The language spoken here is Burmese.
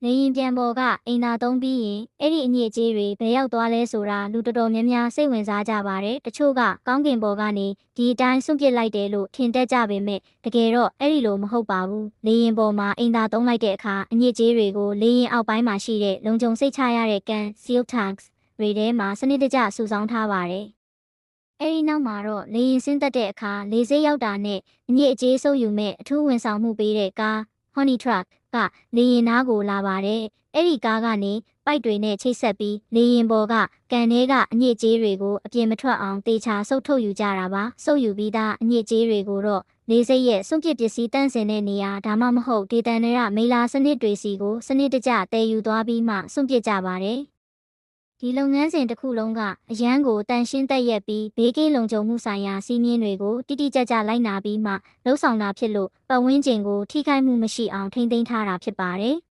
လေရင်ပြန်ပေါ်ကအင်တာသုံးပြီးရင်အဲ့ဒီအညစ်အကြေးတွေဘယ်ရောက်သွားလဲဆိုတာလူတော်တော်များများစိတ်ဝင်စားကြပါတယ်။တချို့ကကောင်းကင်ဘော်ကနေဒီအတိုင်းစွန့်ပစ်လိုက်တယ်လို့ထင်တတ်ကြပေမဲ့တကယ်တော့အဲ့ဒီလိုမဟုတ်ပါဘူး။လေရင်ပေါ်မှာအင်တာသုံးလိုက်တဲ့အခါအညစ်အကြေးတွေကိုလေရင်အောက်ပိုင်းမှာရှိတဲ့လုံခြုံစိတ်ချရတဲ့ကန် seal tanks တွေထဲမှာစနစ်တကျစုဆောင်းထားပါတယ်။အဲဒီနောက်မှာတော့လေရင်ဆင်းသက်တဲ့အခါလေဆိပ်ရောက်တာနဲ့အညစ်အကြေးဆုပ်ယူမဲ့အထူးဝန်ဆောင်မှုပေးတဲ့ကား Honey Truck ကလေရင်နားကိုလာပါတယ်။အဲ့ဒီကားကနေပိုက်တွေနဲ့ချိတ်ဆက်ပြီးလေရင်ပေါ်ကကန်ထဲကအညစ်အကြေးတွေကိုအပြင်မထွက်အောင်တေချာဆုပ်ထုတ်ယူကြတာပါ။ဆုပ်ယူပြီးသားအညစ်အကြေးတွေကိုတော့လေဆိပ်ရဲ့စွန့်ပစ်ပစ္စည်းတန့်စင်တဲ့နေရာဒါမှမဟုတ်ဒေသန္တရမေလာစနစ်တွေစီကိုစနစ်တကျတည်ယူသွားပြီးမှစွန့်ပစ်ကြပါတယ်။ဒီလုပ်ငန်းစဉ်တစ်ခုလုံးကအရန်ကိုတန်ရှင်းသက်ရက်ပြီးဘေးကင်းလုံခြုံမှုဆိုင်ရာစီးမြင်တွေကိုတိတိကျကျလိုက်နာပြီးမှလှုပ်ဆောင်တာဖြစ်လို့ပတ်ဝန်းကျင်ကိုထိခိုက်မှုမရှိအောင်ထိန်းသိမ်းထားတာဖြစ်ပါတယ်။